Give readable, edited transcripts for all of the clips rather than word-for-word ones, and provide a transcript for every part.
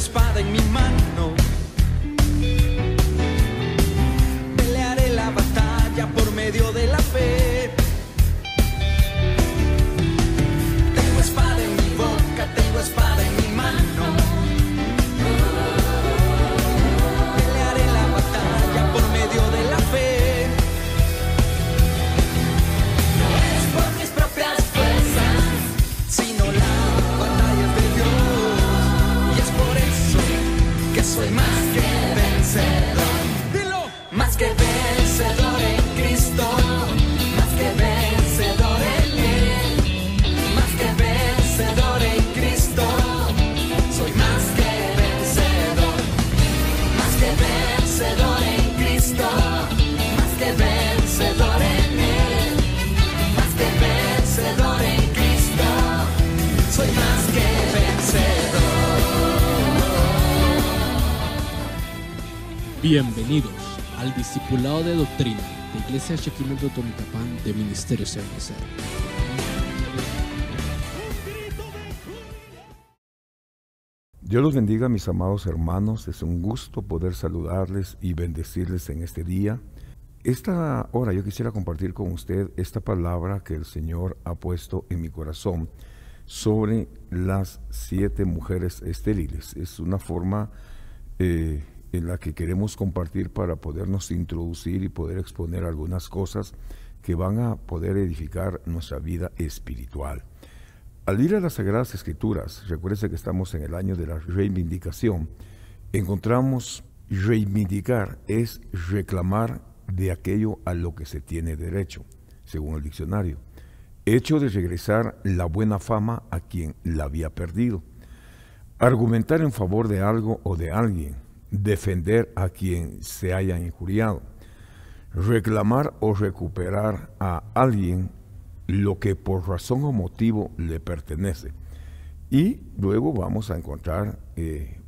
espada en mi mano. Pelearé la batalla por medio de la fe. Tengo espada en mi boca, tengo espada en mi mano. Pelearé la batalla por medio de la fe. No es por mis propias fuerzas, sino la batalla es de Dios. Y es por eso que soy más que vencedor. Dilo. Más que vencedor en Cristo, más que vencedor en Él, más que vencedor en Cristo, soy más que vencedor, más que vencedor en Cristo, más que vencedor en Él, más que vencedor en Cristo, soy más que vencedor. Bienvenidos al Discipulado de Doctrina de Iglesia Shekinah Totonicapán de Ministerio CNC. Dios los bendiga, mis amados hermanos. Es un gusto poder saludarles y bendecirles en este día. Esta hora yo quisiera compartir con usted esta palabra que el Señor ha puesto en mi corazón sobre las 7 mujeres estériles. Es una forma en la que queremos compartir para podernos introducir y poder exponer algunas cosas que van a poder edificar nuestra vida espiritual. Al ir a las Sagradas Escrituras, recuérdense que estamos en el año de la reivindicación, encontramos reivindicar es reclamar de aquello a lo que se tiene derecho, según el diccionario. Hecho de regresar la buena fama a quien la había perdido. Argumentar en favor de algo o de alguien. Defender a quien se haya injuriado, reclamar o recuperar a alguien lo que por razón o motivo le pertenece. Y luego vamos a encontrar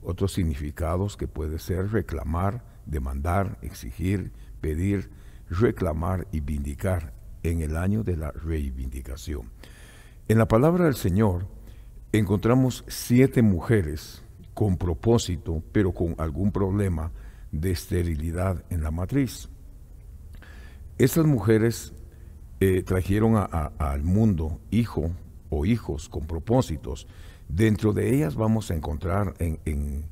otros significados que puede ser reclamar, demandar, exigir, pedir, reclamar y vindicar en el año de la reivindicación. En la palabra del Señor encontramos 7 mujeres con propósito, pero con algún problema de esterilidad en la matriz. Estas mujeres trajeron al mundo hijo o hijos con propósitos. Dentro de ellas vamos a encontrar en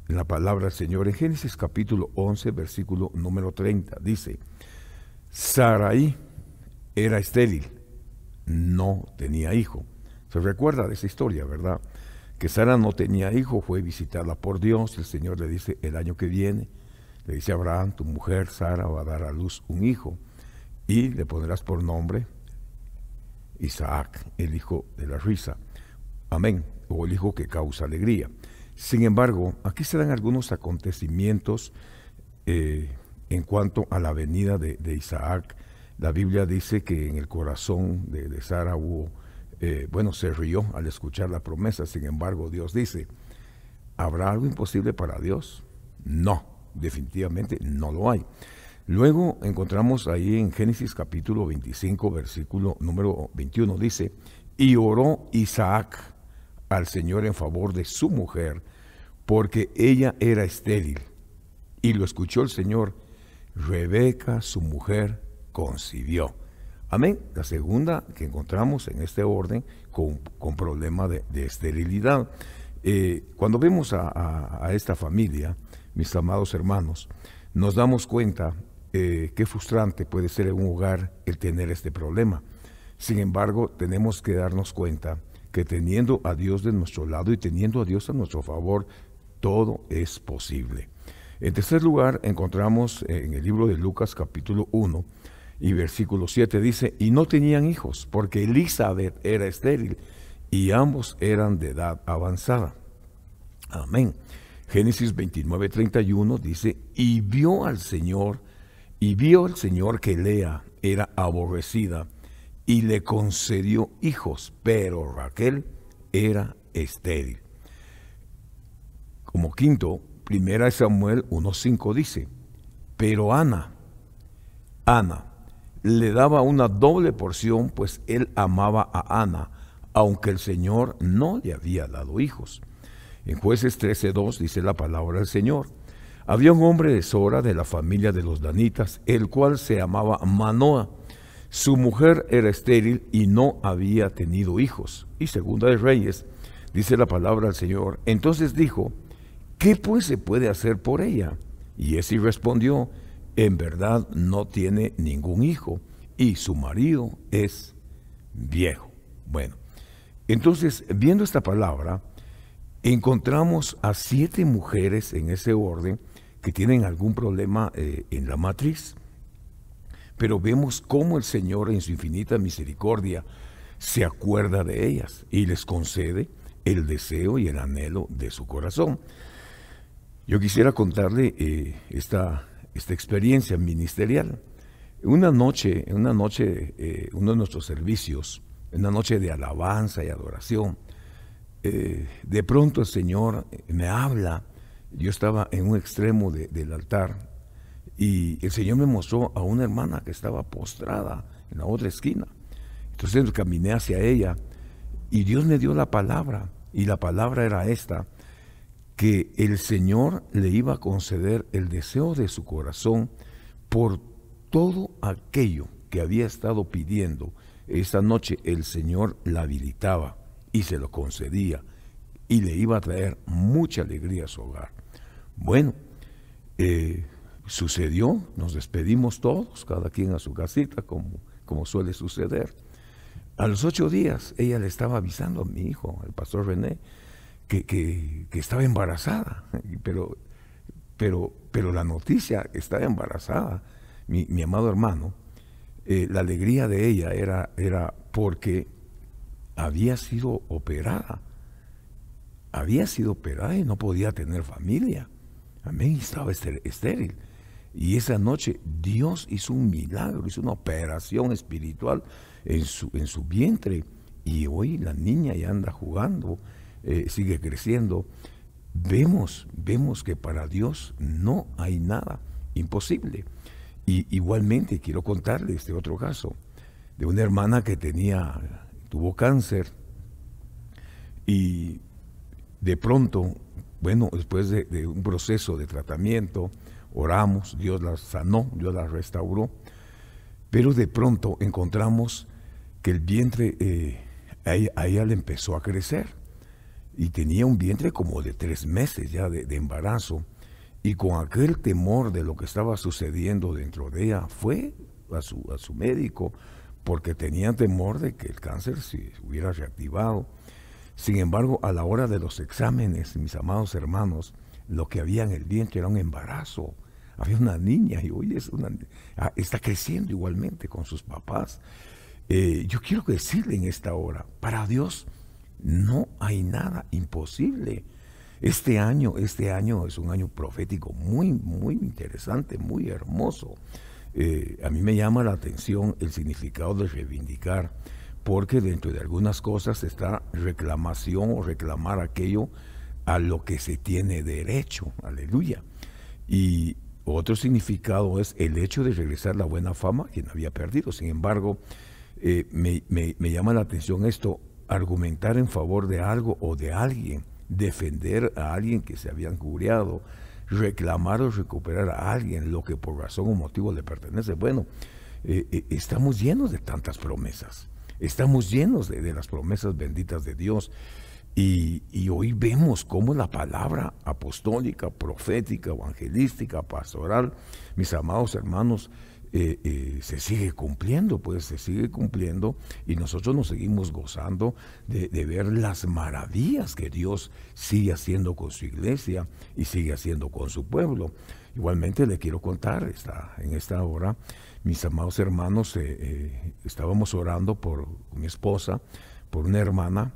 la palabra del Señor, en Génesis capítulo 11, versículo número 30, dice: Sarai era estéril, no tenía hijo. Se recuerda de esa historia, ¿verdad? Que Sara no tenía hijo, fue visitada por Dios. El Señor le dice: el año que viene, le dice a Abraham, tu mujer Sara va a dar a luz un hijo y le pondrás por nombre Isaac, el hijo de la risa. Amén, o el hijo que causa alegría. Sin embargo, aquí se dan algunos acontecimientos en cuanto a la venida de Isaac. La Biblia dice que en el corazón de Sara hubo se rió al escuchar la promesa. Sin embargo, Dios dice: ¿habrá algo imposible para Dios? No, definitivamente no lo hay. Luego encontramos ahí en Génesis capítulo 25, versículo número 21, dice: y oró Isaac al Señor en favor de su mujer, porque ella era estéril. Y lo escuchó el Señor. Rebeca, su mujer, concibió. Amén. La segunda que encontramos en este orden con problema de esterilidad. Cuando vemos a esta familia, mis amados hermanos, nos damos cuenta qué frustrante puede ser en un hogar el tener este problema. Sin embargo, tenemos que darnos cuenta que teniendo a Dios de nuestro lado y teniendo a Dios a nuestro favor, todo es posible. En tercer lugar, encontramos en el libro de Lucas capítulo 1, y versículo 7 dice: y no tenían hijos, porque Elizabeth era estéril, y ambos eran de edad avanzada. Amén. Génesis 29, 31 dice: y vio el Señor que Lea era aborrecida, y le concedió hijos, pero Raquel era estéril. Como quinto, 1 Samuel 1:5 dice: pero Ana le daba una doble porción, pues él amaba a Ana, aunque el Señor no le había dado hijos. En Jueces 13:2 dice la palabra del Señor. Había un hombre de Sora, de la familia de los danitas, el cual se llamaba Manoa. Su mujer era estéril y no había tenido hijos. Y Segunda de Reyes dice la palabra del Señor. Entonces dijo, ¿qué pues se puede hacer por ella? Y Esi respondió, en verdad no tiene ningún hijo y su marido es viejo. Bueno, entonces viendo esta palabra, encontramos a 7 mujeres en ese orden que tienen algún problema en la matriz. Pero vemos cómo el Señor en su infinita misericordia se acuerda de ellas y les concede el deseo y el anhelo de su corazón. Yo quisiera contarle esta experiencia ministerial. Una noche, uno de nuestros servicios, una noche de alabanza y adoración, de pronto el Señor me habla. Yo estaba en un extremo del altar y el Señor me mostró a una hermana que estaba postrada en la otra esquina. Entonces caminé hacia ella y Dios me dio la palabra, y la palabra era esta, que el Señor le iba a conceder el deseo de su corazón por todo aquello que había estado pidiendo. Esta noche el Señor la habilitaba y se lo concedía y le iba a traer mucha alegría a su hogar. Bueno, sucedió, nos despedimos todos, cada quien a su casita, como suele suceder. A los 8 días ella le estaba avisando a mi hijo, el pastor René, que estaba embarazada, pero la noticia, estaba embarazada, mi amado hermano, la alegría de ella era porque había sido operada y no podía tener familia. Amén, estaba estéril. Y esa noche Dios hizo un milagro, hizo una operación espiritual en su vientre, y hoy la niña ya anda jugando, sigue creciendo. Vemos que para Dios no hay nada imposible. Y igualmente quiero contarles este otro caso de una hermana que tuvo cáncer, y de pronto, bueno, después de un proceso de tratamiento, oramos, Dios la sanó, Dios la restauró, pero de pronto encontramos que el vientre a ella le empezó a crecer, y tenía un vientre como de 3 meses ya de embarazo, y con aquel temor de lo que estaba sucediendo dentro de ella, fue a su médico, porque tenía temor de que el cáncer se hubiera reactivado. Sin embargo, a la hora de los exámenes, mis amados hermanos, lo que había en el vientre era un embarazo. Había una niña, y hoy está creciendo igualmente con sus papás. Yo quiero decirle en esta hora, para Dios no hay nada imposible. Este año es un año profético muy, muy interesante, muy hermoso. A mí me llama la atención el significado de reivindicar, porque dentro de algunas cosas está reclamación o reclamar aquello a lo que se tiene derecho, aleluya. Y otro significado es el hecho de regresar la buena fama a quien había perdido. Sin embargo, me llama la atención esto, argumentar en favor de algo o de alguien, defender a alguien que se había injuriado, reclamar o recuperar a alguien lo que por razón o motivo le pertenece. Bueno, estamos llenos de tantas promesas. Estamos llenos de las promesas benditas de Dios, y hoy vemos cómo la palabra apostólica, profética, evangelística, pastoral, mis amados hermanos, se sigue cumpliendo, y nosotros nos seguimos gozando de ver las maravillas que Dios sigue haciendo con su iglesia y sigue haciendo con su pueblo. Igualmente le quiero contar en esta hora, mis amados hermanos, estábamos orando por mi esposa, por una hermana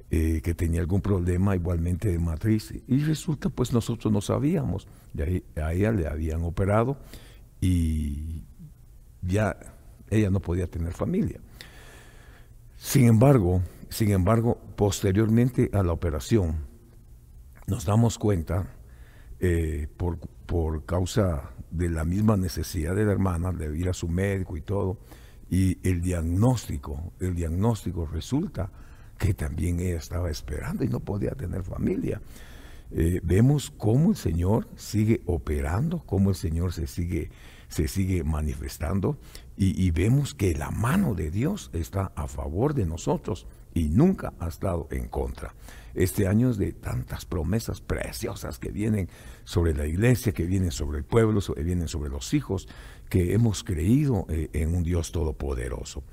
que tenía algún problema igualmente de matriz, y resulta, pues nosotros no sabíamos, a ella le habían operado y ya ella no podía tener familia. Sin embargo, posteriormente a la operación, nos damos cuenta, por causa de la misma necesidad de la hermana de ir a su médico y todo, y el diagnóstico resulta que también ella estaba esperando y no podía tener familia. Vemos cómo el Señor sigue operando, cómo el Señor se sigue manifestando y vemos que la mano de Dios está a favor de nosotros y nunca ha estado en contra. Este año es de tantas promesas preciosas que vienen sobre la iglesia, que vienen sobre el pueblo, que vienen sobre los hijos, que hemos creído en un Dios todopoderoso.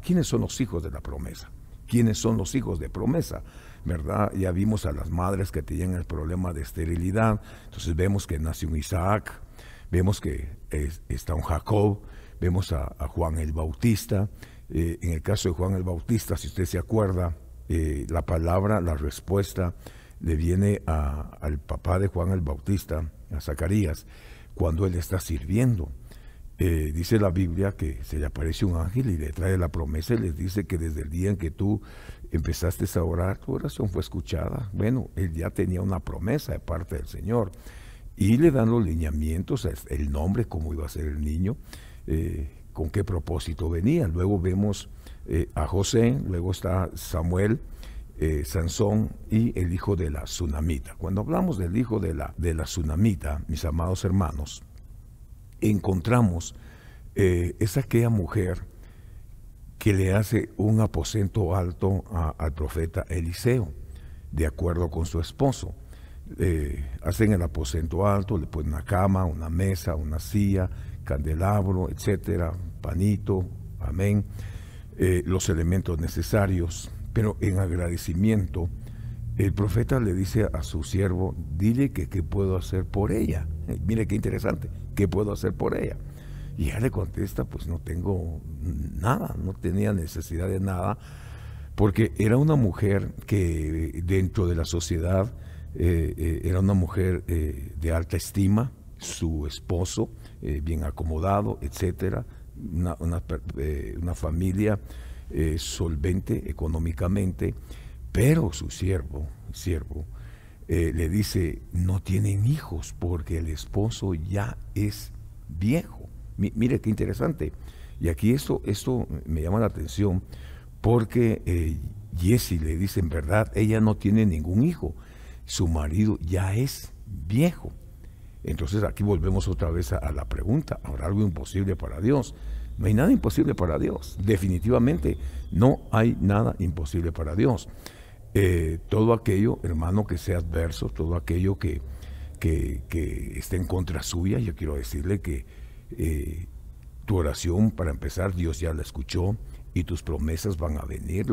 ¿Quiénes son los hijos de la promesa? ¿Quiénes son los hijos de promesa? ¿Verdad? Ya vimos a las madres que tenían el problema de esterilidad, entonces vemos que nació un Isaac, vemos que está un Jacob, vemos a Juan el Bautista. En el caso de Juan el Bautista, si usted se acuerda, la respuesta le viene al papá de Juan el Bautista, a Zacarías, cuando él está sirviendo. Dice la Biblia que se le aparece un ángel y le trae la promesa y les dice que desde el día en que tú empezaste a orar, tu oración fue escuchada. Bueno, él ya tenía una promesa de parte del Señor y le dan los lineamientos, el nombre, cómo iba a ser el niño, con qué propósito venía. Luego vemos a José, luego está Samuel, Sansón y el hijo de la Tsunamita. Cuando hablamos del hijo de la Tsunamita, mis amados hermanos, encontramos es aquella mujer que le hace un aposento alto al profeta Eliseo, de acuerdo con su esposo. Hacen el aposento alto, le ponen una cama, una mesa, una silla, candelabro, etcétera, panito, amén, los elementos necesarios. Pero en agradecimiento, el profeta le dice a su siervo, dile que qué puedo hacer por ella. Mire qué interesante, ¿qué puedo hacer por ella? Y ella le contesta, pues no tengo nada, no tenía necesidad de nada, porque era una mujer que dentro de la sociedad era una mujer de alta estima, su esposo bien acomodado, etcétera, una familia solvente económicamente, pero su siervo le dice, no tienen hijos porque el esposo ya es viejo. Mire qué interesante. Y aquí esto me llama la atención porque Jesse le dice, en verdad, ella no tiene ningún hijo. Su marido ya es viejo. Entonces aquí volvemos otra vez a la pregunta, ¿habrá algo imposible para Dios? No hay nada imposible para Dios. Definitivamente no hay nada imposible para Dios. Todo aquello, hermano, que sea adverso, todo aquello que esté en contra suya, yo quiero decirle que tu oración, para empezar, Dios ya la escuchó y tus promesas van a venir,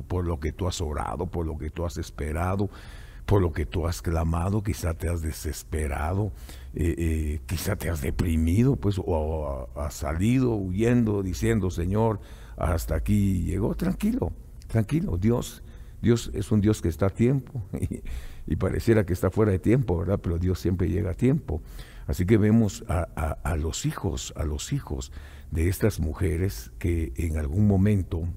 por lo que tú has orado, por lo que tú has esperado, por lo que tú has clamado. Quizá te has desesperado, quizá te has deprimido, pues, o has salido huyendo, diciendo, Señor, hasta aquí llegó. Tranquilo, Dios es un Dios que está a tiempo y pareciera que está fuera de tiempo, ¿verdad? Pero Dios siempre llega a tiempo. Así que vemos a los hijos de estas mujeres que en algún momento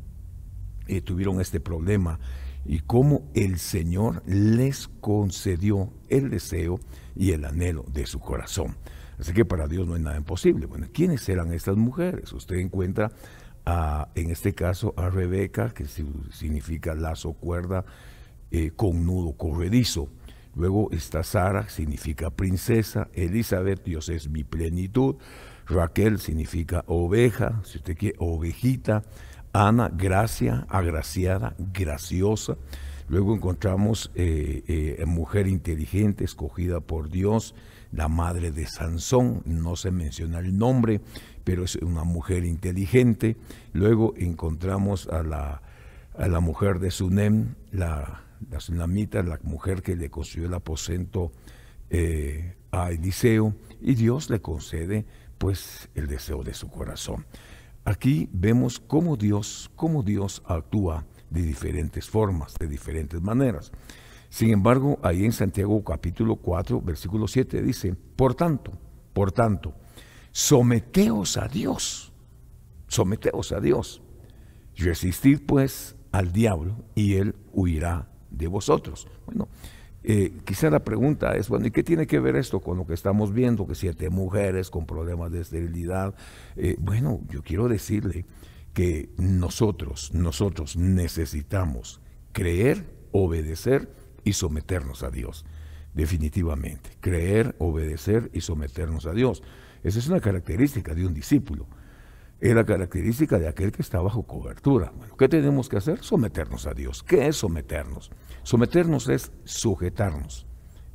tuvieron este problema y cómo el Señor les concedió el deseo y el anhelo de su corazón. Así que para Dios no hay nada imposible. Bueno, ¿quiénes eran estas mujeres? Usted encuentra en este caso a Rebeca, que significa lazo, cuerda, con nudo corredizo. Luego está Sara, significa princesa. Elizabeth, Dios es mi plenitud. Raquel significa oveja, si usted quiere, ovejita. Ana, gracia, agraciada, graciosa. Luego encontramos mujer inteligente, escogida por Dios, la madre de Sansón, no se menciona el nombre, pero es una mujer inteligente. Luego encontramos a la mujer de Sunem, la Tsunamita, la mujer que le construyó el aposento a Eliseo, y Dios le concede pues el deseo de su corazón. Aquí vemos cómo Dios actúa de diferentes formas, de diferentes maneras. Sin embargo, ahí en Santiago capítulo 4, versículo 7 dice, por tanto, someteos a Dios, resistid pues al diablo y él huirá de vosotros. Bueno, quizá la pregunta es, bueno, ¿y qué tiene que ver esto con lo que estamos viendo? Que 7 mujeres con problemas de esterilidad. Bueno, yo quiero decirle que nosotros necesitamos creer, obedecer y someternos a Dios. Definitivamente, creer, obedecer y someternos a Dios. Esa es una característica de un discípulo. Es la característica de aquel que está bajo cobertura. Bueno, ¿qué tenemos que hacer? Someternos a Dios. ¿Qué es someternos? Someternos es sujetarnos.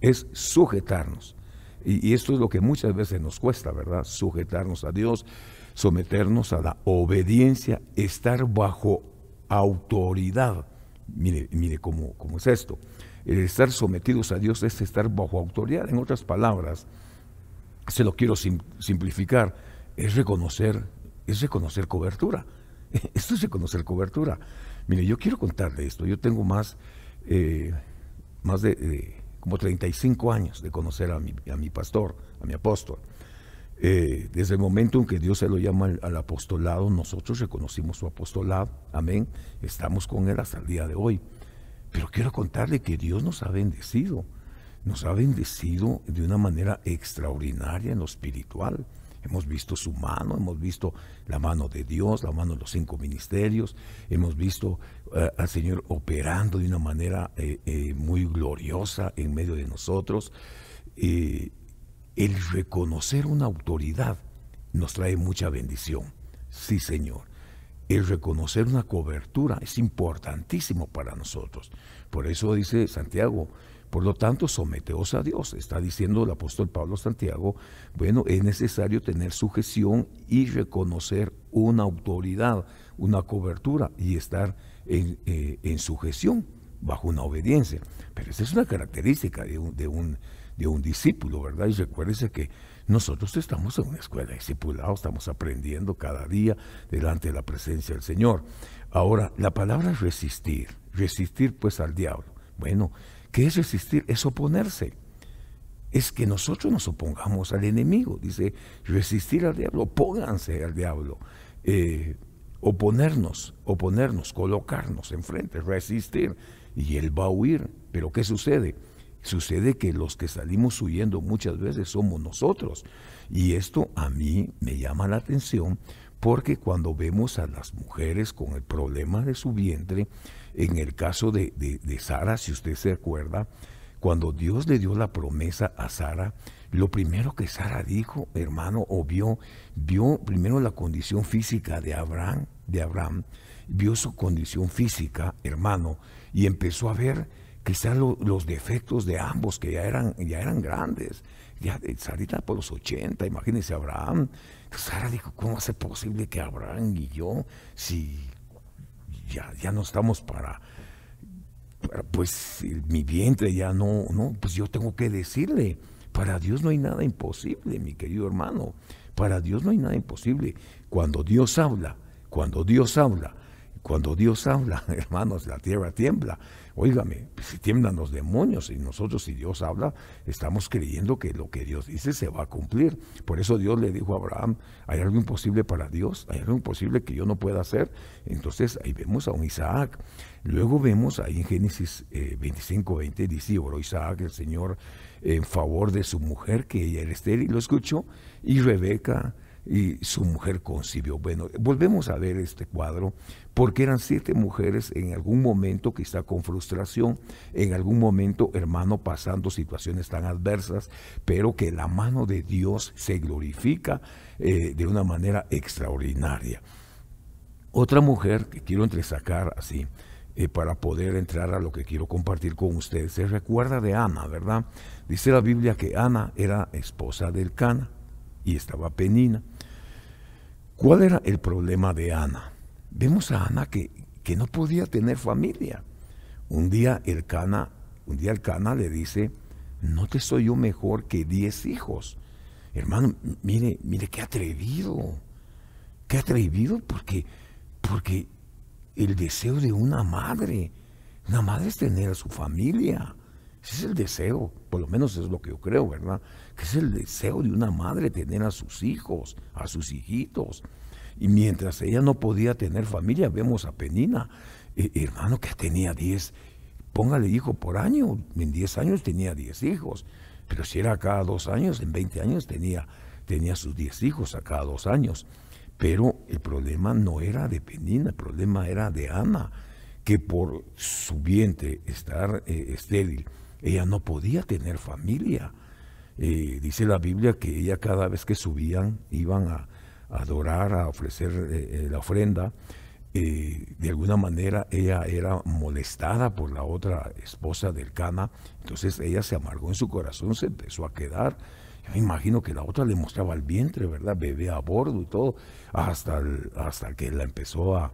Es sujetarnos. Y esto es lo que muchas veces nos cuesta, ¿verdad? Sujetarnos a Dios, someternos a la obediencia, estar bajo autoridad. Mire cómo es esto. El estar sometidos a Dios es estar bajo autoridad. En otras palabras, se lo quiero simplificar, es reconocer cobertura. Esto es reconocer cobertura. Mire, yo quiero contarle esto. Yo tengo más de como 35 años de conocer a mi pastor, a mi apóstol. Desde el momento en que Dios se lo llama al apostolado, nosotros reconocimos su apostolado. Amén. Estamos con él hasta el día de hoy. Pero quiero contarle que Dios nos ha bendecido de una manera extraordinaria en lo espiritual. Hemos visto su mano, hemos visto la mano de Dios, la mano de los 5 ministerios, hemos visto al Señor operando de una manera muy gloriosa en medio de nosotros. El reconocer una autoridad nos trae mucha bendición. Sí, Señor. El reconocer una cobertura es importantísimo para nosotros. Por eso dice Santiago, por lo tanto, someteos a Dios. Está diciendo el apóstol Pablo a Santiago, bueno, es necesario tener sujeción y reconocer una autoridad, una cobertura y estar en sujeción, bajo una obediencia. Pero esa es una característica de un discípulo, ¿verdad? Y recuérdese que nosotros estamos en una escuela de discipulado, estamos aprendiendo cada día delante de la presencia del Señor. Ahora, la palabra es resistir pues al diablo. Bueno, ¿qué es resistir? Es oponerse. Es que nosotros nos opongamos al enemigo. Dice, resistir al diablo, opónganse al diablo. Oponernos, colocarnos enfrente, resistir. Y él va a huir. Pero ¿qué sucede? Sucede que los que salimos huyendo muchas veces somos nosotros. Y esto a mí me llama la atención porque cuando vemos a las mujeres con el problema de su vientre, en el caso de Sara, si usted se acuerda, cuando Dios le dio la promesa a Sara, lo primero que Sara dijo, hermano, o vio primero la condición física de Abraham, vio su condición física, hermano, y empezó a ver quizás los defectos de ambos, que ya eran grandes. Ya Sarita por los 80, imagínense Abraham. Sara dijo, ¿cómo es posible que Abraham y yo, si ya no estamos para pues mi vientre ya no, pues yo tengo que decirle, para Dios no hay nada imposible, mi querido hermano, para Dios no hay nada imposible. Cuando Dios habla, hermanos, la tierra tiembla. Óigame, si tiemblan los demonios y nosotros, si Dios habla, estamos creyendo que lo que Dios dice se va a cumplir. Por eso Dios le dijo a Abraham, ¿hay algo imposible para Dios? ¿Hay algo imposible que yo no pueda hacer? Entonces ahí vemos a un Isaac. Luego vemos ahí en Génesis 25:20, dice, oró Isaac, el Señor, en favor de su mujer, que ella era estéril, lo escuchó, y Rebeca y su mujer concibió. Bueno, volvemos a ver este cuadro, porque eran 7 mujeres en algún momento, quizá con frustración, en algún momento, hermano, pasando situaciones tan adversas, pero que la mano de Dios se glorifica de una manera extraordinaria. Otra mujer que quiero entresacar así, para poder entrar a lo que quiero compartir con ustedes, se recuerda de Ana, ¿verdad? Dice la Biblia que Ana era esposa de Elcana y estaba Penina. ¿Cuál era el problema de Ana? Vemos a Ana que no podía tener familia. Un día Elcana le dice, ¿no te soy yo mejor que 10 hijos? Hermano, mire qué atrevido, porque el deseo de una madre es tener a su familia. Ese es el deseo, por lo menos es lo que yo creo, ¿verdad? Que es el deseo de una madre tener a sus hijos, a sus hijitos. Y mientras ella no podía tener familia, vemos a Penina, hermano, que tenía 10, póngale hijo por año, en 10 años tenía 10 hijos, pero si era cada 2 años, en 20 años tenía sus 10 hijos a cada 2 años. Pero el problema no era de Penina, el problema era de Ana, que por su vientre estar estéril, ella no podía tener familia. Dice la Biblia que ella cada vez que subían, iban a adorar, a ofrecer la ofrenda, de alguna manera ella era molestada por la otra esposa del Cana. Entonces ella se amargó en su corazón, se empezó a quedar. Yo me imagino que la otra le mostraba el vientre, ¿verdad? Bebé a bordo y todo, hasta que la empezó a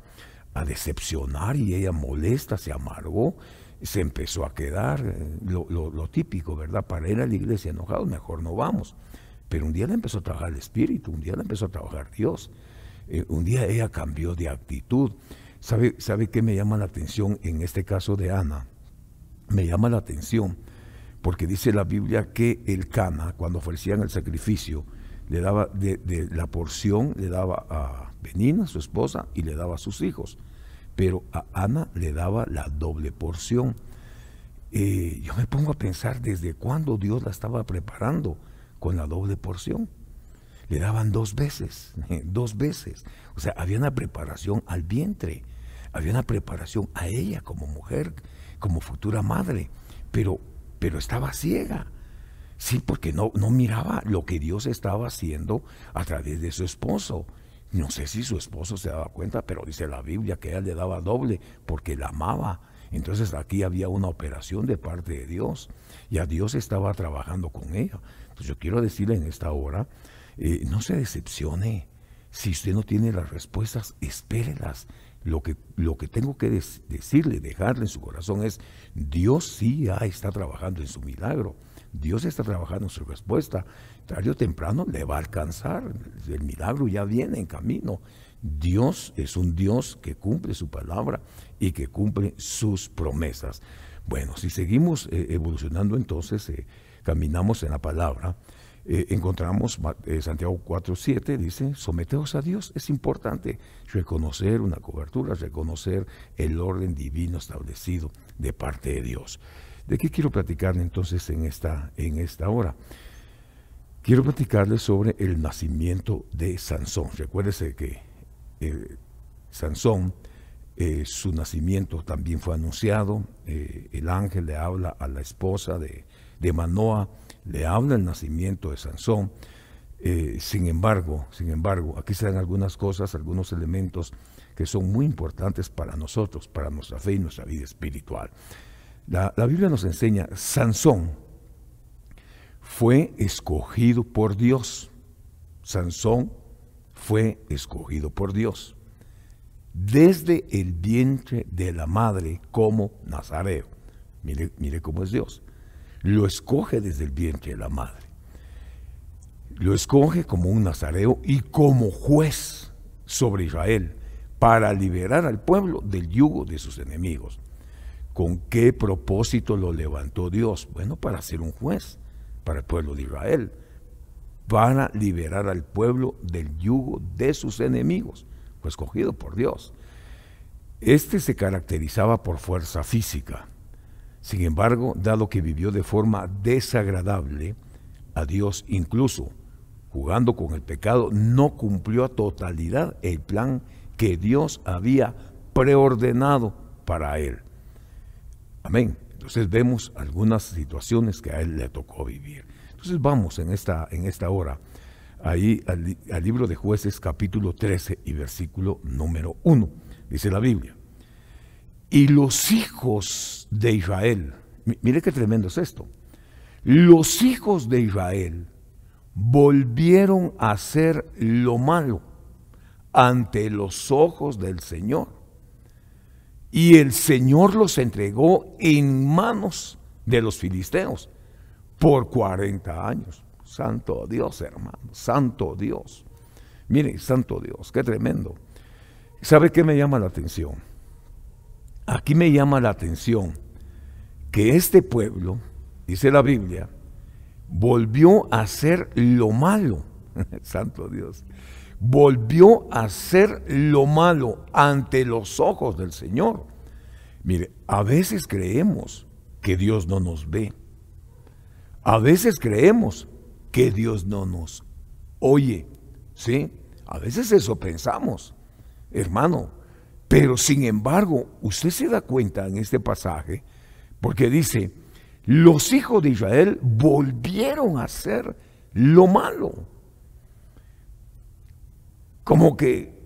decepcionar, y ella molesta, se amargó, se empezó a quedar, lo típico, ¿verdad? Para ir a la iglesia enojado, mejor no vamos. Pero un día le empezó a trabajar el Espíritu, un día le empezó a trabajar Dios. Un día ella cambió de actitud. ¿Sabe qué me llama la atención en este caso de Ana? Me llama la atención porque dice la Biblia que el Cana, cuando ofrecían el sacrificio, le daba de la porción, le daba a Penina, su esposa, y le daba a sus hijos. Pero a Ana le daba la doble porción. Yo me pongo a pensar desde cuándo Dios la estaba preparando con la doble porción. Le daban 2 veces, 2 veces. O sea, había una preparación al vientre, había una preparación a ella como mujer, como futura madre, pero estaba ciega. Sí, porque no miraba lo que Dios estaba haciendo a través de su esposo. No sé si su esposo se daba cuenta, pero dice la Biblia que ella le daba doble porque la amaba. Entonces aquí había una operación de parte de Dios. Ya Dios estaba trabajando con ella. Entonces yo quiero decirle en esta hora, no se decepcione. Si usted no tiene las respuestas, espérelas. Lo que tengo que decirle, dejarle en su corazón es, Dios sí ya está trabajando en su milagro. Dios está trabajando en su respuesta. Tarde o temprano le va a alcanzar. El milagro ya viene en camino. Dios es un Dios que cumple su palabra y que cumple sus promesas. Bueno, si seguimos evolucionando, entonces caminamos en la palabra. Encontramos Santiago 4:7, dice, someteos a Dios. Es importante reconocer una cobertura, reconocer el orden divino establecido de parte de Dios. ¿De qué quiero platicarle entonces en esta hora? Quiero platicarles sobre el nacimiento de Sansón. Recuérdese que Sansón, su nacimiento también fue anunciado. El ángel le habla a la esposa de Manoa, le habla el nacimiento de Sansón. Sin embargo, aquí se dan algunas cosas, algunos elementos que son muy importantes para nosotros, para nuestra fe y nuestra vida espiritual. La Biblia nos enseña, Sansón fue escogido por Dios. Sansón fue escogido por Dios desde el vientre de la madre como nazareo. Mire cómo es Dios. Lo escoge desde el vientre de la madre. Lo escoge como un nazareo y como juez sobre Israel para liberar al pueblo del yugo de sus enemigos. ¿Con qué propósito lo levantó Dios? Bueno, para ser un juez para el pueblo de Israel, para liberar al pueblo del yugo de sus enemigos. Fue escogido por Dios. Este se caracterizaba por fuerza física. Sin embargo, dado que vivió de forma desagradable a Dios, incluso jugando con el pecado, no cumplió a totalidad el plan que Dios había preordenado para él. Amén. Entonces vemos algunas situaciones que a él le tocó vivir. Entonces vamos en esta hora ahí al libro de Jueces, capítulo 13 y versículo número 1. Dice la Biblia: y los hijos de Israel, mire qué tremendo es esto, los hijos de Israel volvieron a hacer lo malo ante los ojos del Señor. Y el Señor los entregó en manos de los filisteos por 40 años. Santo Dios, hermano, santo Dios. Miren, santo Dios, qué tremendo. ¿Sabe qué me llama la atención? Aquí me llama la atención que este pueblo, dice la Biblia, volvió a hacer lo malo. Santo Dios. Volvió a hacer lo malo ante los ojos del Señor. Mire, a veces creemos que Dios no nos ve. A veces creemos que Dios no nos oye. ¿Sí? A veces eso pensamos. Hermano, Pero sin embargo, usted se da cuenta en este pasaje, porque dice, los hijos de Israel volvieron a hacer lo malo. Como que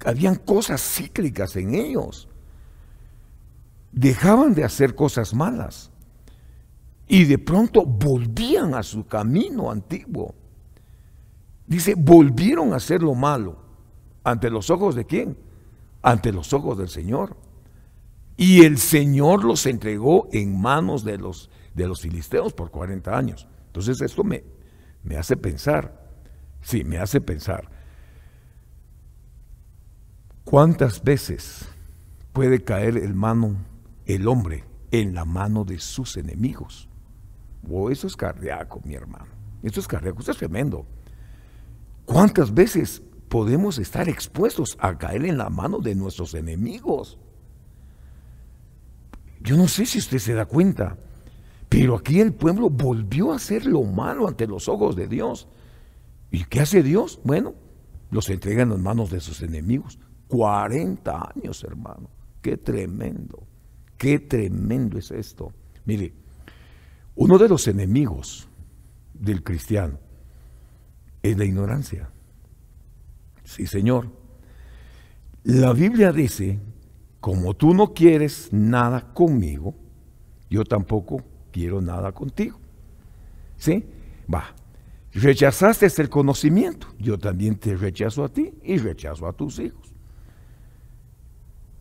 habían cosas cíclicas en ellos. Dejaban de hacer cosas malas y de pronto volvían a su camino antiguo. Dice, volvieron a hacer lo malo. ¿Ante los ojos de quién? Ante los ojos del Señor. Y el Señor los entregó en manos de los filisteos por 40 años. Entonces esto me hace pensar. Sí, me hace pensar. ¿Cuántas veces puede caer el hombre en la mano de sus enemigos? Oh, eso es cardíaco, mi hermano. Eso es cardíaco, eso es tremendo. ¿Cuántas veces podemos estar expuestos a caer en la mano de nuestros enemigos? Yo no sé si usted se da cuenta, pero aquí el pueblo volvió a hacer lo malo ante los ojos de Dios. ¿Y qué hace Dios? Bueno, los entrega en las manos de sus enemigos. 40 años, hermano. Qué tremendo es esto. Mire, uno de los enemigos del cristiano es la ignorancia. Sí, Señor. La Biblia dice, como tú no quieres nada conmigo, yo tampoco quiero nada contigo. ¿Sí? Va. Rechazaste el conocimiento, yo también te rechazo a ti y rechazo a tus hijos.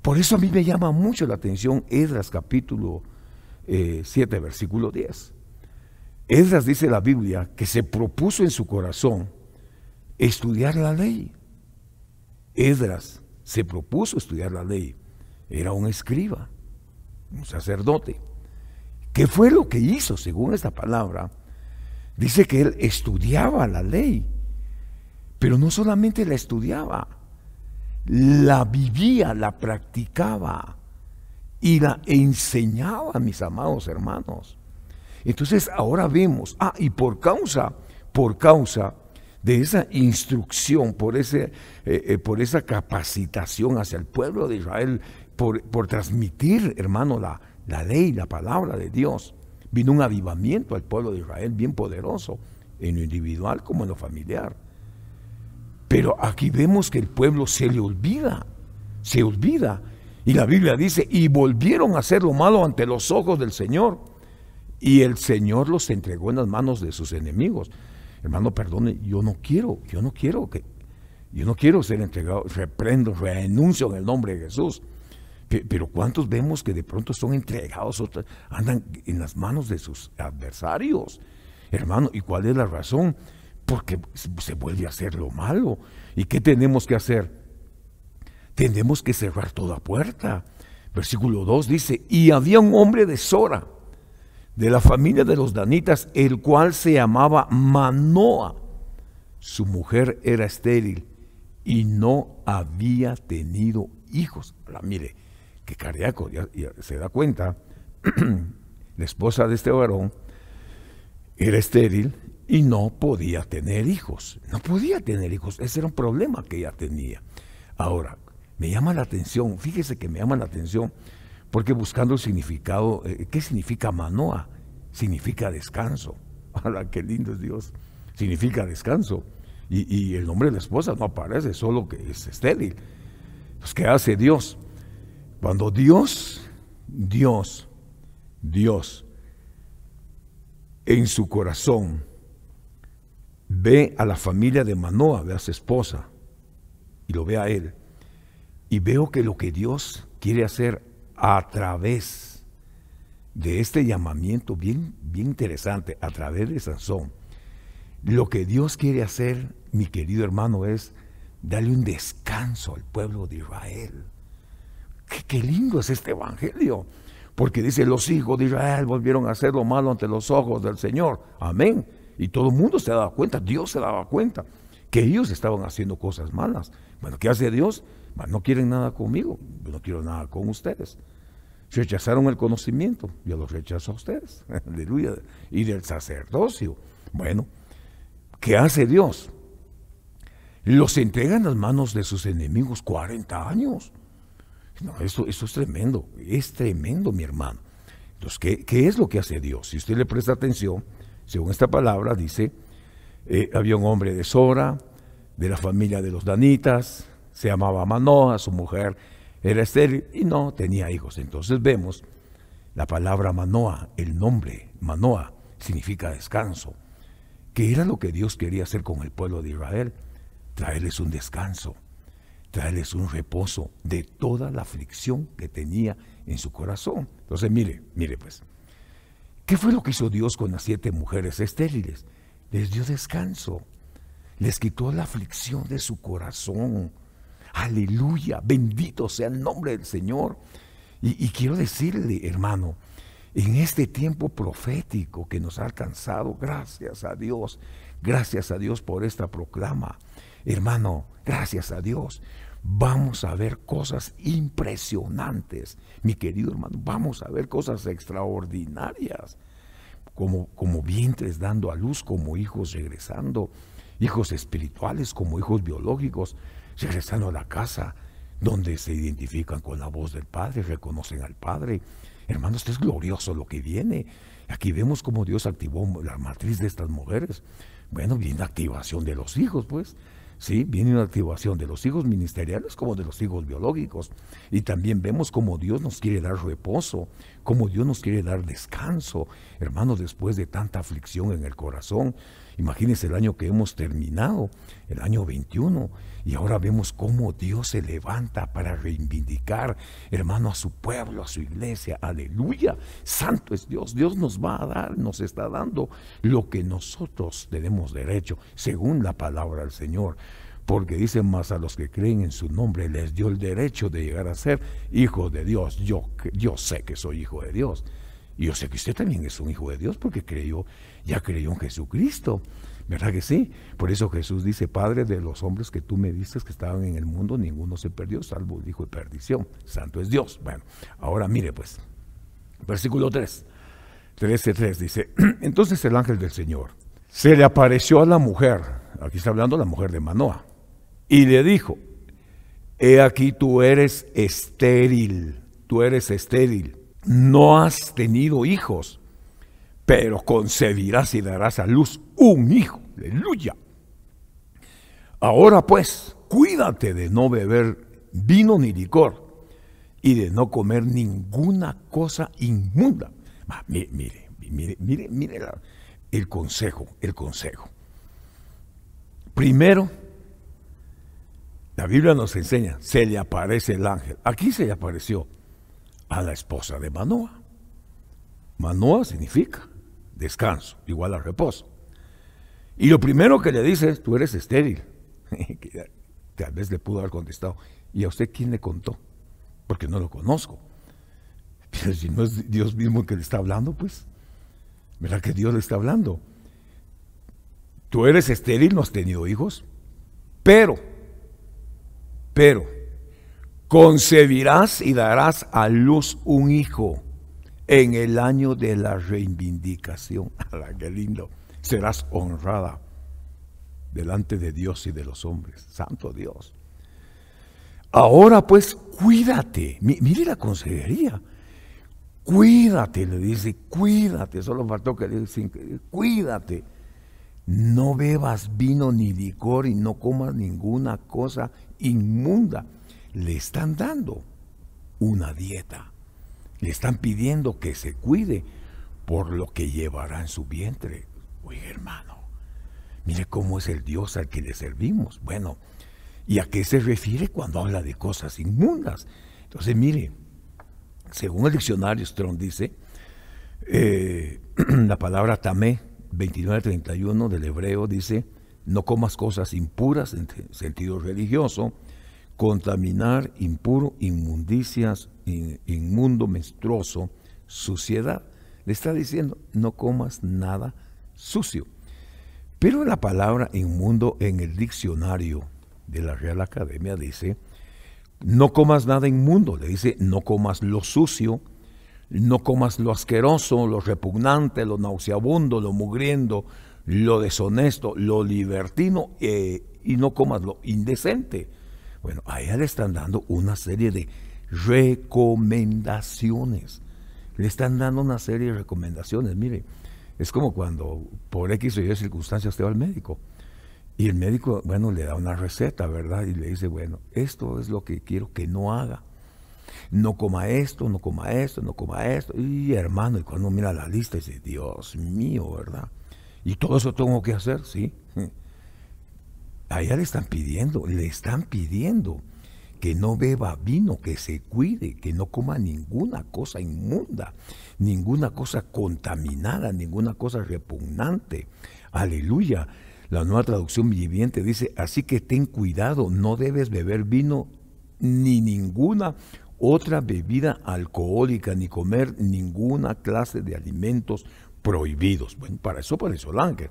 Por eso a mí me llama mucho la atención Esdras capítulo 7, versículo 10. Esdras dice la Biblia que se propuso en su corazón estudiar la ley. Esdras se propuso estudiar la ley. Era un escriba, un sacerdote. ¿Qué fue lo que hizo según esta palabra? Dice que él estudiaba la ley, pero no solamente la estudiaba, la vivía, la practicaba y la enseñaba, mis amados hermanos. Entonces ahora vemos, y por causa de esa instrucción, por esa capacitación hacia el pueblo de Israel, por transmitir, hermano, la ley, la palabra de Dios, vino un avivamiento al pueblo de Israel bien poderoso, en lo individual como en lo familiar. Pero aquí vemos que el pueblo se olvida. Y la Biblia dice, y volvieron a hacer lo malo ante los ojos del Señor. Y el Señor los entregó en las manos de sus enemigos. Hermano, perdone, yo no quiero ser entregado, renuncio en el nombre de Jesús. Pero ¿cuántos vemos que de pronto son entregados, andan en las manos de sus adversarios? Hermano, ¿y cuál es la razón? Porque se vuelve a hacer lo malo. ¿Y qué tenemos que hacer? Tenemos que cerrar toda puerta. Versículo 2 dice, y había un hombre de Sora, de la familia de los danitas, el cual se llamaba Manoa. Su mujer era estéril y no había tenido hijos. Ahora, mire, qué cardíaco, ya se da cuenta. La esposa de este varón era estéril y no podía tener hijos. Ese era un problema que ella tenía. Ahora, me llama la atención, fíjese que me llama la atención, porque buscando el significado, ¿qué significa Manoa? Significa descanso. Ahora, qué lindo es Dios. Significa descanso. Y el nombre de la esposa no aparece, solo que es estéril. Pues, ¿qué hace Dios? Cuando Dios en su corazón ve a la familia de Manoa, ve a su esposa y lo ve a él, y veo que lo que Dios quiere hacer a través de este llamamiento bien interesante, a través de Sansón, lo que Dios quiere hacer, mi querido hermano, es darle un descanso al pueblo de Israel. Qué lindo es este evangelio, porque dice, los hijos de Israel volvieron a hacer lo malo ante los ojos del Señor. Amén. Y todo el mundo se daba cuenta, Dios se daba cuenta que ellos estaban haciendo cosas malas. Bueno, ¿qué hace Dios? Bueno, no quieren nada conmigo, yo no quiero nada con ustedes. Rechazaron el conocimiento, yo los rechazo a ustedes. Aleluya. Y del sacerdocio. Bueno, ¿qué hace Dios? los entrega en las manos de sus enemigos 40 años. No, eso es tremendo, mi hermano. Entonces, ¿qué es lo que hace Dios? Si usted le presta atención, según esta palabra, dice, había un hombre de Sora, de la familia de los danitas, se llamaba Manoa, su mujer era estéril y no tenía hijos. Entonces vemos la palabra Manoa, el nombre Manoa, significa descanso. ¿Qué era lo que Dios quería hacer con el pueblo de Israel? Traerles un descanso, traerles un reposo de toda la aflicción que tenía en su corazón. Entonces mire pues, ¿qué fue lo que hizo Dios con las 7 mujeres estériles? Les dio descanso, les quitó la aflicción de su corazón. Aleluya, bendito sea el nombre del Señor. Y quiero decirle, hermano, en este tiempo profético que nos ha alcanzado, gracias a Dios por esta proclama. Hermano, gracias a Dios, vamos a ver cosas impresionantes, mi querido hermano, vamos a ver cosas extraordinarias, como vientres dando a luz, como hijos regresando, hijos espirituales, como hijos biológicos, regresando a la casa, donde se identifican con la voz del Padre, reconocen al Padre. Hermanos, esto es glorioso lo que viene. Aquí vemos cómo Dios activó la matriz de estas mujeres. Bueno, viene la activación de los hijos, pues. Sí, viene una activación de los hijos ministeriales como de los hijos biológicos. Y también vemos cómo Dios nos quiere dar reposo, cómo Dios nos quiere dar descanso. Hermanos, después de tanta aflicción en el corazón, imagínense el año que hemos terminado, el año 21, y ahora vemos cómo Dios se levanta para reivindicar, hermano, a su pueblo, a su iglesia. Aleluya, santo es Dios. Dios nos va a dar, nos está dando lo que nosotros tenemos derecho, según la palabra del Señor. Porque dice, más a los que creen en su nombre les dio el derecho de llegar a ser hijos de Dios. Yo sé que soy hijo de Dios. Y yo sé que usted también es un hijo de Dios porque ya creyó en Jesucristo. ¿Verdad que sí? Por eso Jesús dice, Padre, de los hombres que tú me diste que estaban en el mundo, ninguno se perdió, salvo el hijo de perdición. Santo es Dios. Bueno, ahora mire pues, versículo 13:3 dice, entonces el ángel del Señor se le apareció a la mujer, aquí está hablando la mujer de Manoa, y le dijo, he aquí tú eres estéril, no has tenido hijos, pero concebirás y darás a luz un hijo. Aleluya. Ahora pues, cuídate de no beber vino ni licor y de no comer ninguna cosa inmunda. Mire el consejo. Primero, la Biblia nos enseña, se le aparece el ángel. Aquí se le apareció a la esposa de Manoa. Manoa significa descanso, igual a reposo. Y lo primero que le dice es, tú eres estéril. Tal vez le pudo haber contestado, ¿y a usted quién le contó? Porque no lo conozco. Pero si no es Dios mismo que le está hablando, pues, ¿verdad que Dios le está hablando? Tú eres estéril, no has tenido hijos, pero, concebirás y darás a luz un hijo en el año de la reivindicación. ¡Qué lindo! Serás honrada delante de Dios y de los hombres. Santo Dios. Ahora pues, cuídate. Mire la consejería. Cuídate, le dice, cuídate. Solo faltó que le dice, cuídate. No bebas vino ni licor y no comas ninguna cosa inmunda. Le están dando una dieta. Le están pidiendo que se cuide por lo que llevará en su vientre. Oiga, hermano, mire cómo es el Dios al que le servimos. Bueno, ¿y a qué se refiere cuando habla de cosas inmundas? Entonces, mire, según el diccionario Strong dice, la palabra tamé, 29:31 del hebreo, dice, no comas cosas impuras en sentido religioso, contaminar, impuro, inmundicias, inmundo, menstruoso, suciedad. Le está diciendo, no comas nada sucio. Pero la palabra inmundo en el diccionario de la Real Academia dice, no comas nada inmundo. Le dice, no comas lo sucio, no comas lo asqueroso, lo repugnante, lo nauseabundo, lo mugriento, lo deshonesto, lo libertino y no comas lo indecente. Bueno, a ella le están dando una serie de recomendaciones. Le están dando una serie de recomendaciones. Mire, es como cuando por X o Y circunstancias usted va al médico. Y el médico, bueno, le da una receta, ¿verdad? Y le dice, bueno, esto es lo que quiero que no haga. No coma esto, no coma esto, no coma esto. Y hermano, y cuando mira la lista dice, Dios mío, ¿verdad? Y todo eso tengo que hacer, sí. A ella le están pidiendo que no beba vino, que se cuide, que no coma ninguna cosa inmunda, ninguna cosa contaminada, ninguna cosa repugnante. Aleluya. La Nueva Traducción Viviente dice, así que ten cuidado, no debes beber vino ni ninguna otra bebida alcohólica, ni comer ninguna clase de alimentos prohibidos. Bueno, para eso apareció el ángel.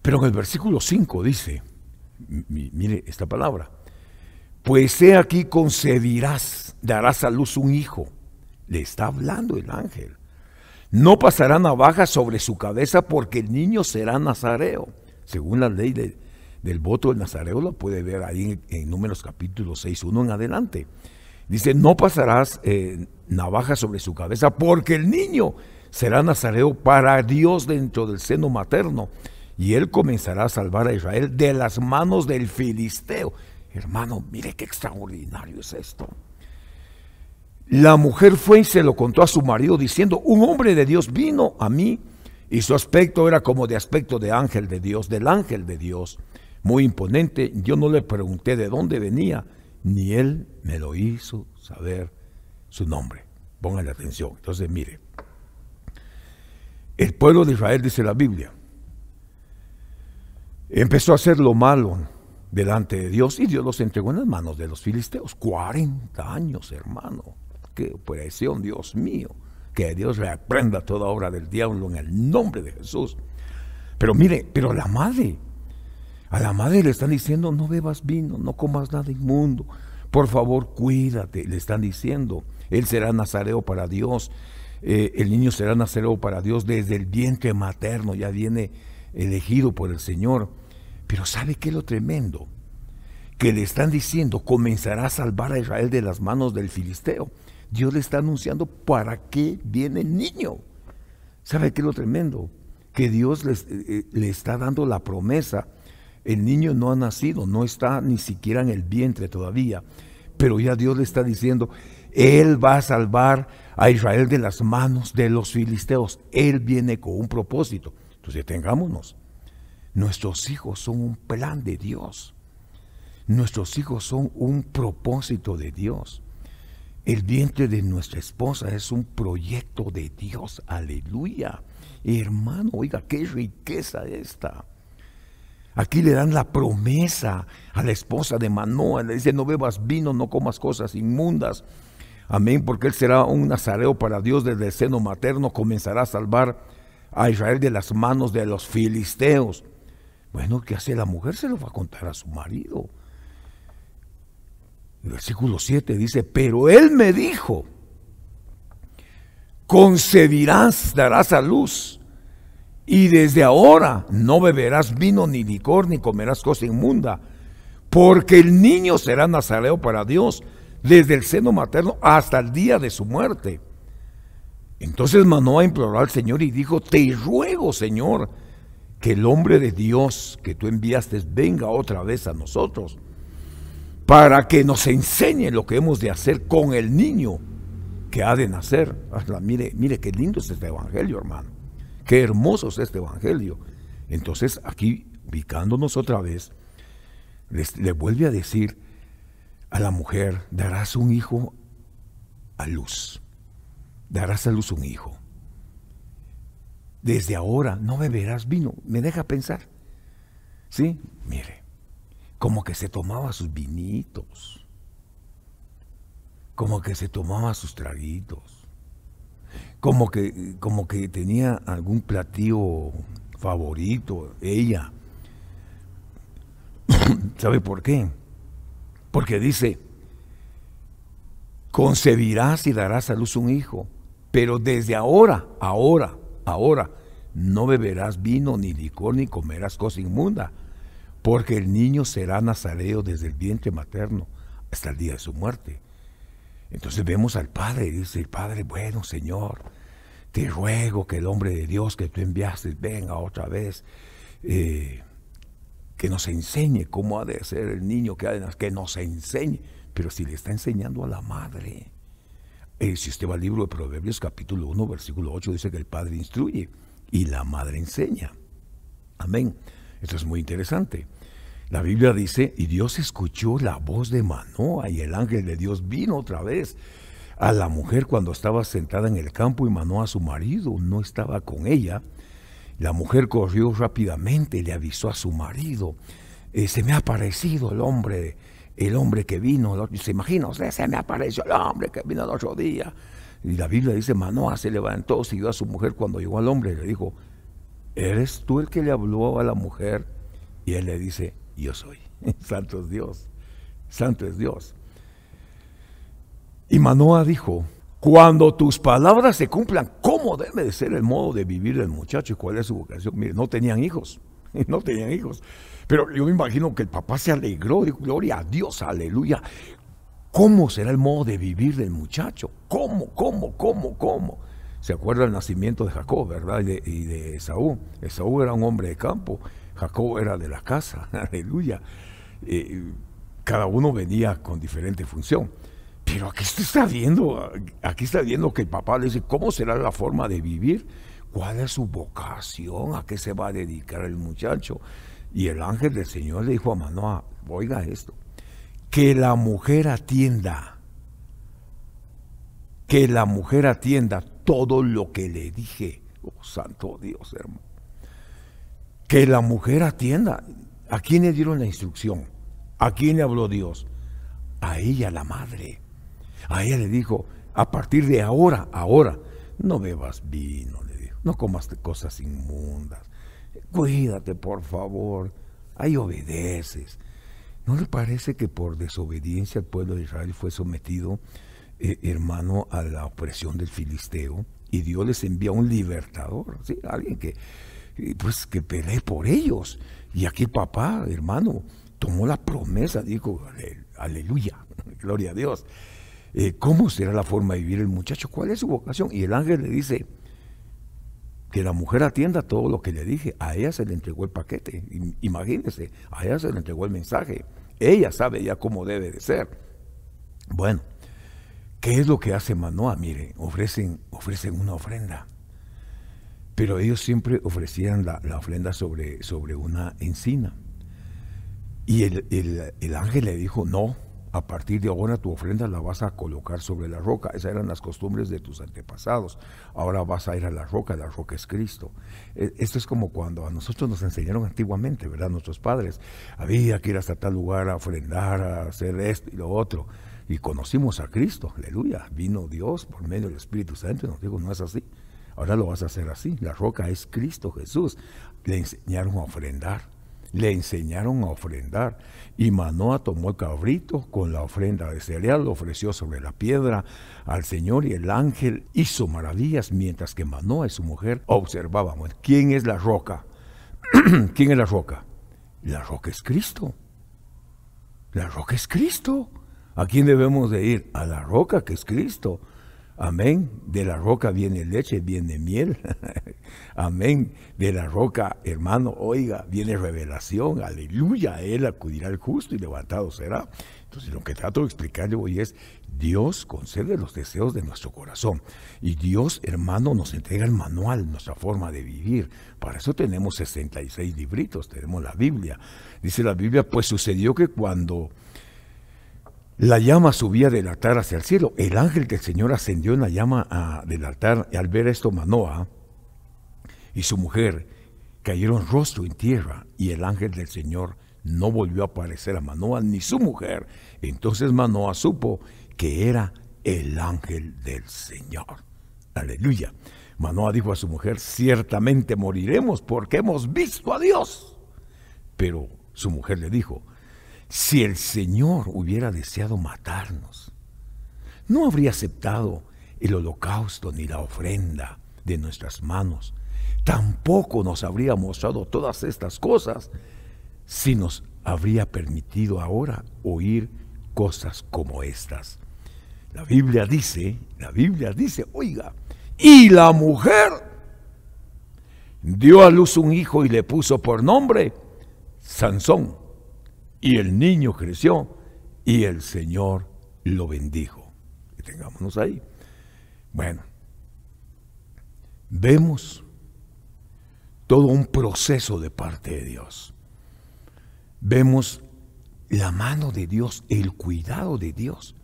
Pero en el versículo 5 dice, mire esta palabra, pues he aquí concebirás, darás a luz un hijo. Le está hablando el ángel. No pasará navaja sobre su cabeza porque el niño será nazareo. Según la ley del voto del nazareo, lo puede ver ahí en Números capítulo 6:1 en adelante. Dice, no pasarás navaja sobre su cabeza porque el niño será nazareo para Dios dentro del seno materno. Y él comenzará a salvar a Israel de las manos del filisteo. Hermano, mire qué extraordinario es esto. La mujer fue y se lo contó a su marido diciendo, un hombre de Dios vino a mí y su aspecto era como de aspecto de ángel de Dios, del ángel de Dios, muy imponente. Yo no le pregunté de dónde venía, ni él me lo hizo saber su nombre. Póngale atención. Entonces, mire, el pueblo de Israel, dice la Biblia, empezó a hacer lo malo delante de Dios y Dios los entregó en las manos de los filisteos. 40 años, hermano. Qué opresión, Dios mío. Que Dios reprenda toda obra del diablo en el nombre de Jesús. Pero mire, pero a la madre le están diciendo, no bebas vino, no comas nada inmundo. Por favor, cuídate, le están diciendo. Él será nazareo para Dios. El niño será nazareo para Dios desde el vientre materno. Ya viene elegido por el Señor. Pero ¿sabe qué es lo tremendo? Que le están diciendo, comenzará a salvar a Israel de las manos del filisteo. Dios le está anunciando para qué viene el niño. ¿Sabe qué es lo tremendo? Que Dios le está dando la promesa. El niño no ha nacido, no está ni siquiera en el vientre todavía. Pero ya Dios le está diciendo, Él va a salvar a Israel de las manos de los filisteos. Él viene con un propósito. Entonces detengámonos. Nuestros hijos son un plan de Dios. Nuestros hijos son un propósito de Dios. El vientre de nuestra esposa es un proyecto de Dios. Aleluya. Hermano, oiga, qué riqueza esta. Aquí le dan la promesa a la esposa de Manoa. Le dice, no bebas vino, no comas cosas inmundas. Amén, porque él será un nazareo para Dios desde el seno materno. Comenzará a salvar a Israel de las manos de los filisteos. Bueno, ¿qué hace la mujer? Se lo va a contar a su marido. El versículo 7 dice, pero él me dijo, concebirás, darás a luz, y desde ahora no beberás vino ni licor, ni comerás cosa inmunda, porque el niño será nazareo para Dios, desde el seno materno hasta el día de su muerte. Entonces Manoa imploró al Señor y dijo, te ruego, Señor, que el hombre de Dios que tú enviaste venga otra vez a nosotros, para que nos enseñe lo que hemos de hacer con el niño que ha de nacer. Mire qué lindo es este evangelio, hermano. Qué hermoso es este evangelio. Entonces aquí, ubicándonos otra vez, le vuelve a decir a la mujer, darás un hijo a luz. Darás a luz un hijo. Desde ahora no beberás vino. Me deja pensar. Sí, mire, como que se tomaba sus vinitos, como que se tomaba sus traguitos, como que tenía algún platillo favorito, ella. ¿Sabe por qué? Porque dice, concebirás y darás a luz un hijo, pero desde ahora, no beberás vino ni licor ni comerás cosa inmunda, porque el niño será nazareo desde el vientre materno hasta el día de su muerte. Entonces vemos al Padre, dice el Padre, bueno, Señor, te ruego que el hombre de Dios que tú enviaste venga otra vez, que nos enseñe cómo ha de ser el niño que ha de nacer, que nos enseñe, pero si le está enseñando a la madre. Si usted va al libro de Proverbios capítulo 1, versículo 8, dice que el Padre instruye y la madre enseña. Amén. Esto es muy interesante. La Biblia dice, y Dios escuchó la voz de Manoa, y el ángel de Dios vino otra vez a la mujer cuando estaba sentada en el campo, y Manoa, su marido, no estaba con ella. La mujer corrió rápidamente y le avisó a su marido, se me ha aparecido el hombre que vino. Se imagina, se me apareció el hombre que vino el otro día. Y la Biblia dice, Manoa se levantó, siguió a su mujer. Cuando llegó al hombre, le dijo, ¿eres tú el que le habló a la mujer? Y él le dice, yo soy. Santo es Dios, santo es Dios. Y Manoa dijo, cuando tus palabras se cumplan, ¿cómo debe de ser el modo de vivir del muchacho y cuál es su vocación? Mire, no tenían hijos, no tenían hijos. Pero yo me imagino que el papá se alegró, dijo, gloria a Dios, aleluya. ¿Cómo será el modo de vivir del muchacho? ¿Cómo? ¿Se acuerda el nacimiento de Jacob, verdad? Y de Esaú. Esaú era un hombre de campo, Jacob era de la casa, aleluya. Cada uno venía con diferente función. Pero aquí está viendo que el papá le dice, ¿cómo será la forma de vivir? ¿Cuál es su vocación? ¿A qué se va a dedicar el muchacho? Y el ángel del Señor le dijo a Manoa, oiga esto, que la mujer atienda todo lo que le dije. Oh, santo Dios, hermano. Que la mujer atienda. ¿A quién le dieron la instrucción? ¿A quién le habló Dios? A ella, la madre. A ella le dijo, a partir de ahora, no bebas vino, le dijo, no comas cosas inmundas, cuídate por favor, ahí obedeces. ¿No le parece que por desobediencia el pueblo de Israel fue sometido, hermano, a la opresión del filisteo? Y Dios les envía un libertador, ¿sí? Alguien que pelee por ellos. Y aquí el papá, hermano, tomó la promesa, dijo, aleluya, gloria a Dios. ¿Cómo será la forma de vivir el muchacho? ¿Cuál es su vocación? Y el ángel le dice que la mujer atienda todo lo que le dije. A ella se le entregó el paquete. Imagínense, a ella se le entregó el mensaje. Ella sabe ya cómo debe de ser. Bueno, ¿qué es lo que hace Manoa? Mire, ofrecen una ofrenda. Pero ellos siempre ofrecían la ofrenda sobre una encina. Y el ángel le dijo, no, a partir de ahora tu ofrenda la vas a colocar sobre la roca. Esas eran las costumbres de tus antepasados. Ahora vas a ir a la roca es Cristo. Esto es como cuando a nosotros nos enseñaron antiguamente, ¿verdad? Nuestros padres, había que ir hasta tal lugar a ofrendar, a hacer esto y lo otro. Y conocimos a Cristo, aleluya. Vino Dios por medio del Espíritu Santo y nos dijo, no es así. Ahora lo vas a hacer así. La roca es Cristo Jesús. Le enseñaron a ofrendar. Y Manoa tomó el cabrito con la ofrenda de cereal, lo ofreció sobre la piedra al Señor, y el ángel hizo maravillas mientras que Manoa y su mujer observaban. ¿Quién es la roca? ¿Quién es la roca? La roca es Cristo. La roca es Cristo. ¿A quién debemos de ir? A la roca que es Cristo. Amén. De la roca viene leche, viene miel. Amén. De la roca, hermano, oiga, viene revelación. Aleluya. A él acudirá el justo y levantado será. Entonces, lo que trato de explicarle hoy es, Dios concede los deseos de nuestro corazón. Y Dios, hermano, nos entrega el manual, nuestra forma de vivir. Para eso tenemos 66 libritos, tenemos la Biblia. Dice la Biblia, pues sucedió que cuando la llama subía del altar hacia el cielo, el ángel del Señor ascendió en la llama del altar, y al ver esto Manoa y su mujer cayeron rostro en tierra, y el ángel del Señor no volvió a aparecer a Manoa ni su mujer. Entonces Manoa supo que era el ángel del Señor. Aleluya. Manoa dijo a su mujer, ciertamente moriremos porque hemos visto a Dios. Pero su mujer le dijo, si el Señor hubiera deseado matarnos, no habría aceptado el holocausto ni la ofrenda de nuestras manos, tampoco nos habría mostrado todas estas cosas si nos habría permitido ahora oír cosas como estas. La Biblia dice, oiga, y la mujer dio a luz un hijo y le puso por nombre Sansón. Y el niño creció y el Señor lo bendijo. Y tengámonos ahí. Bueno, vemos todo un proceso de parte de Dios. Vemos la mano de Dios, el cuidado de Dios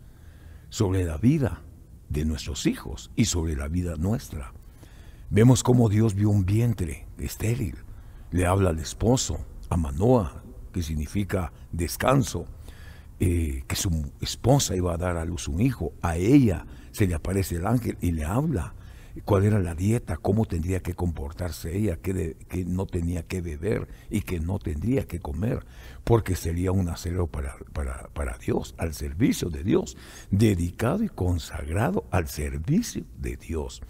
sobre la vida de nuestros hijos y sobre la vida nuestra. Vemos cómo Dios vio un vientre estéril. Le habla al esposo, a Manoa, que significa descanso, que su esposa iba a dar a luz un hijo. A ella se le aparece el ángel y le habla cuál era la dieta, cómo tendría que comportarse ella, que no tenía que beber y que no tendría que comer, porque sería un acero para Dios, al servicio de Dios, dedicado y consagrado al servicio de Dios.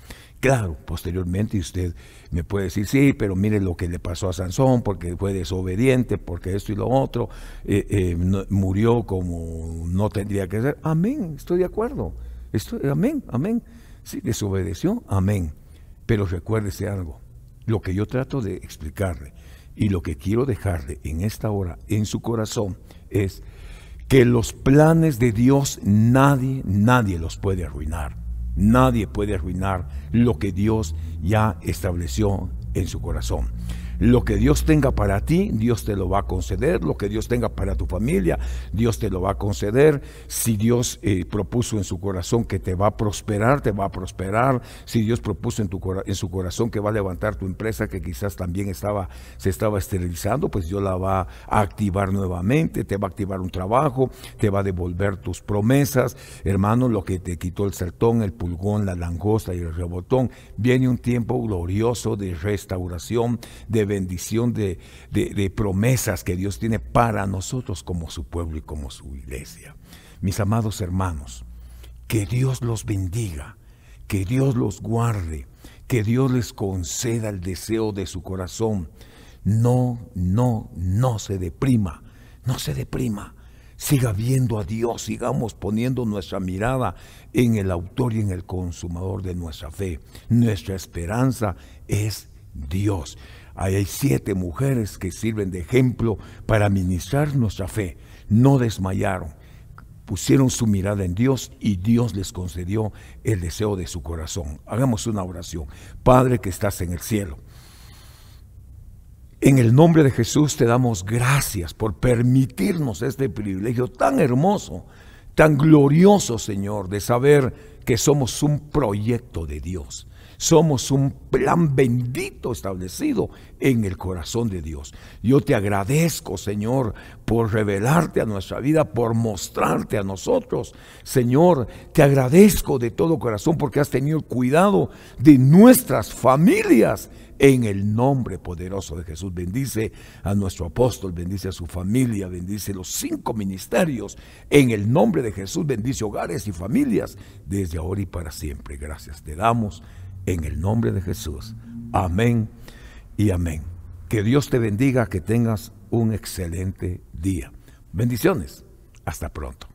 Claro, posteriormente usted me puede decir, sí, pero mire lo que le pasó a Sansón, porque fue desobediente, porque esto y lo otro, murió como no tendría que ser. Amén, estoy de acuerdo. Amén. Sí, desobedeció, amén. Pero recuérdese algo, lo que yo trato de explicarle y lo que quiero dejarle en esta hora en su corazón es que los planes de Dios nadie los puede arruinar. Nadie puede arruinar lo que Dios ya estableció en su corazón. Lo que Dios tenga para ti, Dios te lo va a conceder. Lo que Dios tenga para tu familia, Dios te lo va a conceder. Si Dios propuso en su corazón que te va a prosperar, te va a prosperar. Si Dios propuso en su corazón que va a levantar tu empresa, que quizás también se estaba esterilizando, pues Dios la va a activar nuevamente, te va a activar un trabajo, te va a devolver tus promesas. Hermano, lo que te quitó el sertón, el pulgón, la langosta y el rebotón, viene un tiempo glorioso de restauración, de bendición, de promesas que Dios tiene para nosotros como su pueblo y como su iglesia. Mis amados hermanos, que Dios los bendiga, que Dios los guarde, que Dios les conceda el deseo de su corazón. No se deprima, no se deprima. Siga viendo a Dios, sigamos poniendo nuestra mirada en el autor y en el consumador de nuestra fe. Nuestra esperanza es Dios. Hay 7 mujeres que sirven de ejemplo para ministrar nuestra fe. No desmayaron, pusieron su mirada en Dios y Dios les concedió el deseo de su corazón. Hagamos una oración. Padre que estás en el cielo, en el nombre de Jesús te damos gracias por permitirnos este privilegio tan hermoso, tan glorioso, Señor, de saber que somos un proyecto de Dios. Somos un plan bendito establecido en el corazón de Dios. Yo te agradezco, Señor, por revelarte a nuestra vida, por mostrarte a nosotros. Señor, te agradezco de todo corazón porque has tenido cuidado de nuestras familias. En el nombre poderoso de Jesús, bendice a nuestro apóstol, bendice a su familia, bendice los 5 ministerios. En el nombre de Jesús, bendice hogares y familias desde ahora y para siempre. Gracias te damos en el nombre de Jesús. Amén y amén. Que Dios te bendiga, que tengas un excelente día. Bendiciones. Hasta pronto.